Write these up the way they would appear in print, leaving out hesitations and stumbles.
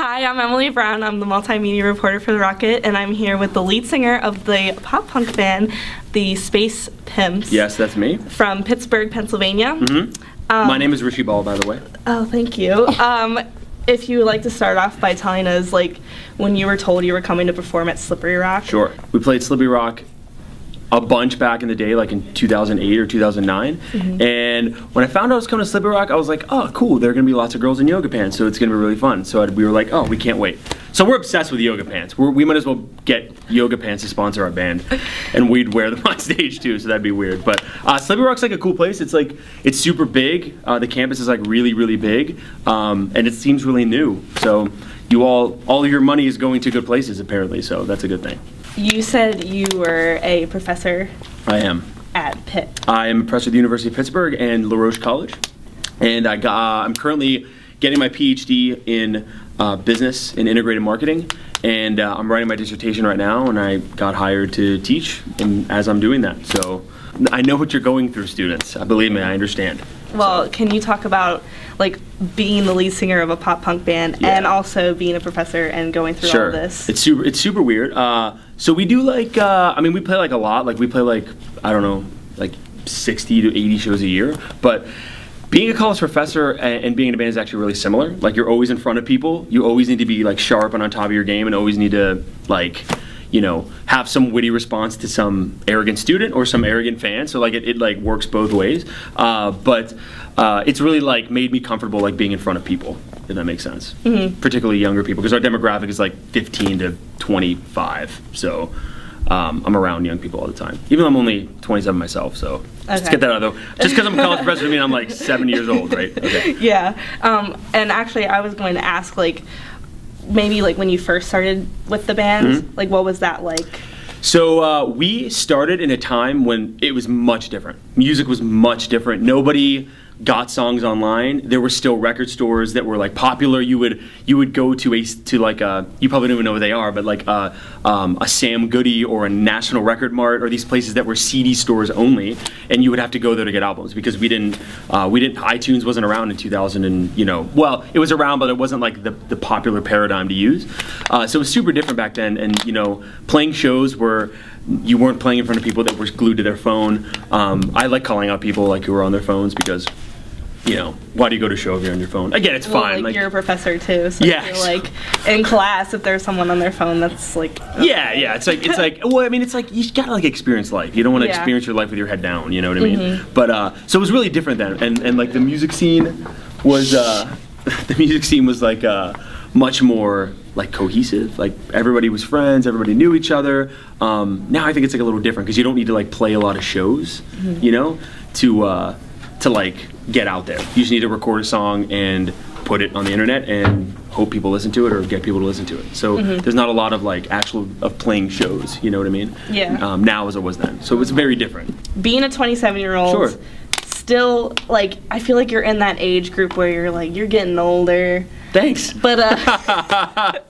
Hi, I'm Emily Brown. I'm the multimedia reporter for The Rocket, and I'm here with the lead singer of the pop punk band, the Space Pimps. Yes, that's me. From Pittsburgh, Pennsylvania. My name is Rishi Ball, by the way. Oh, thank you. If you would like to start off by telling us, like, when you were told you were coming to perform at Slippery Rock. Sure. We played Slippery Rock a bunch back in the day, like in 2008 or 2009. And when I found out I was coming to Slippery Rock, I was like, oh, cool, there are going to be lots of girls in yoga pants, so it's going to be really fun. So we were like, oh, we can't wait. So we're obsessed with yoga pants. We might as well get yoga pants to sponsor our band. And we'd wear them on stage too, so that'd be weird. But Slippery Rock's like a cool place. It's super big. The campus is like really, really big. And it seems really new. So all your money is going to good places apparently, so that's a good thing. You said you were a professor. I am. At Pitt. I am a professor at the University of Pittsburgh and LaRoche College. And I'm currently getting my PhD in business and integrated marketing. And I'm writing my dissertation right now, and I got hired to teach as I'm doing that. So I know what you're going through, students. Believe me, I understand. Well, can you talk about, like, being the lead singer of a pop punk band and also being a professor and going through all this? It's super weird. So we do we play like a lot. Like we play like, I don't know, like 60 to 80 shows a year. But being a college professor and being in a band is actually really similar. Like you're always in front of people. You always need to be like sharp and on top of your game, and always need to have some witty response to some arrogant student or some arrogant fan. So like it like works both ways. But it's really like made me comfortable like being in front of people, if that makes sense. Particularly younger people, because our demographic is like 15 to 25. So I'm around young people all the time. Even though I'm only 27 myself, so just get that out of the way. Just because I'm a college professor doesn't mean I'm like 7 years old, right? Okay. Yeah. And actually I was going to ask, like, maybe like when you first started with the band, like what was that like? So we started in a time when it was much different. Music was much different. Nobody got songs online. There were still record stores that were like popular. You would go to you probably don't even know where they are, but like a Sam Goody or a National Record Mart, or these places that were CD stores only, and you would have to go there to get albums, because iTunes wasn't around in 2000, and well, it was around, but it wasn't like the popular paradigm to use. So it was super different back then, and playing shows where you weren't playing in front of people that were glued to their phone. I like calling out people like who were on their phones, because why do you go to a show if you're on your phone? Again, it's fine. Like you're a professor too, so yes. You're like in class, if there's someone on their phone, that's like yeah. It's like well, I mean, it's like you gotta like experience life. You don't want to experience your life with your head down. You know what I mean? But so it was really different then, and like the music scene was like much more like cohesive. Like everybody was friends, everybody knew each other. Now I think it's like a little different, because you don't need to like play a lot of shows, to like get out there. You just need to record a song and put it on the internet and hope people listen to it, or get people to listen to it. So there's not a lot of like of playing shows, you know what I mean? Yeah. Now as it was then. So it's very different. Being a 27-year-old, sure. Still, like, I feel like you're in that age group where you're getting older. Thanks. But I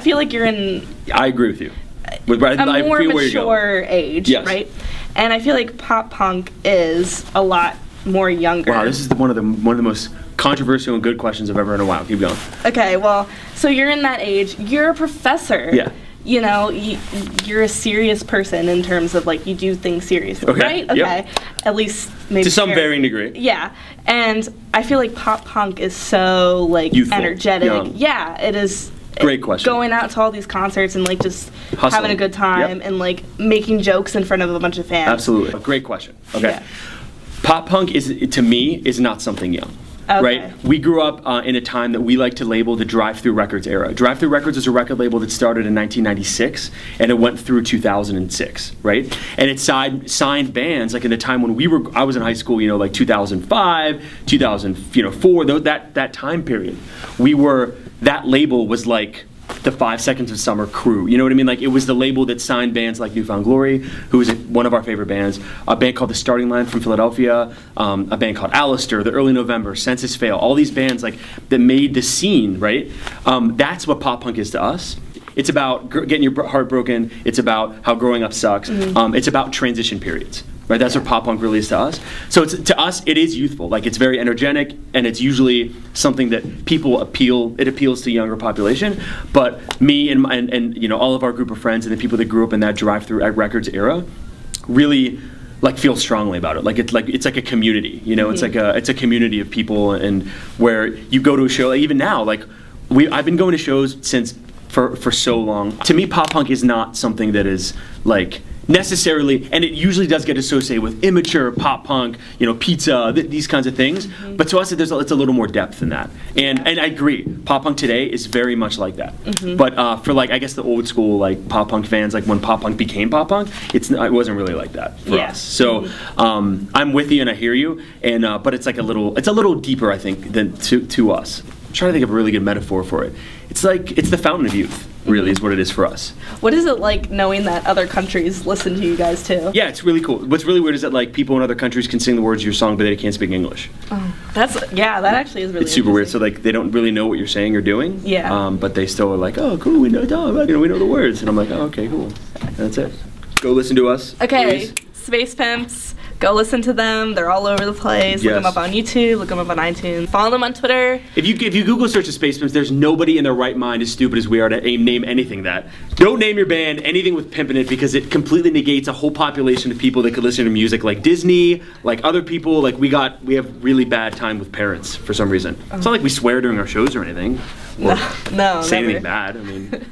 feel like you're in I agree with you. A more mature age, yes. Right? And I feel like pop punk is a lot more younger. Wow, this is one of the most controversial and good questions I've ever heard in a while. Keep going. Okay, well, so you're in that age. You're a professor. Yeah. You're a serious person in terms of like you do things seriously, right? Okay. Yep. At least maybe to some varying degree. Yeah. And I feel like pop punk is so like youthful, energetic. young. Yeah, it is. Great question. Going out to all these concerts and like just Hustling. having a good time and like making jokes in front of a bunch of fans. Absolutely. Great question. Okay. Yeah. Pop punk to me is not something young. Okay. Right? We grew up in a time that we like to label the Drive-Thru Records era. Drive-Thru Records is a record label that started in 1996, and it went through 2006, right? And it signed bands like in the time when I was in high school, like 2005, 2004, that time period. That label was like the 5 Seconds of Summer crew. You know what I mean? Like it was the label that signed bands like New Found Glory, who is one of our favorite bands, a band called The Starting Line from Philadelphia, a band called Alistair, The Early November, Census Fail, all these bands like that made the scene, right? That's what pop punk is to us. It's about getting your heart broken. It's about how growing up sucks. It's about transition periods. right? That's what pop punk really is to us. So to us, it is youthful. Like, it's very energetic, and it's usually something that it appeals to younger population. But me and you know, all of our group of friends and the people that grew up in that drive-through records era really like feel strongly about it. Like it's like a community, you know. Mm-hmm. It's a community of people, and where you go to a show. Like, even now, like I've been going to shows since for so long. To me, pop punk is not something that is like necessarily, and it usually does get associated with immature pop punk, you know, pizza, these kinds of things. Mm-hmm. But to us, it's a little more depth than that. And I agree, pop punk today is very much like that. Mm-hmm. But for like, I guess the old school like pop punk fans, like when pop punk became pop punk, it wasn't really like that for Yeah. us. So I'm with you and I hear you. And but it's like a little deeper, I think, than to us. I'm trying to think of a really good metaphor for it. It's like it's the fountain of youth. Really is what it is for us. What is it like knowing that other countries listen to you guys too? Yeah, it's really cool. What's really weird is that like people in other countries can sing the words of your song, but they can't speak English. That actually is really It's super weird. So interesting. like they don't really know what you're saying or doing. Yeah. But they still are like, oh, cool, we know, we know the words, and I'm like, oh, okay, cool. And that's it. Go listen to us. Okay, please. Space Pimps. Go listen to them. They're all over the place. Look them Yes. up on YouTube. Look them up on iTunes. Follow them on Twitter. If you Google search the Space Pimps, there's nobody in their right mind as stupid as we are to name anything that. Don't name your band anything with pimp in it, because it completely negates a whole population of people that could listen to music like Disney, like other people. Like we have really bad time with parents for some reason. It's not like we swear during our shows or anything. Or No, say never. anything bad. I mean,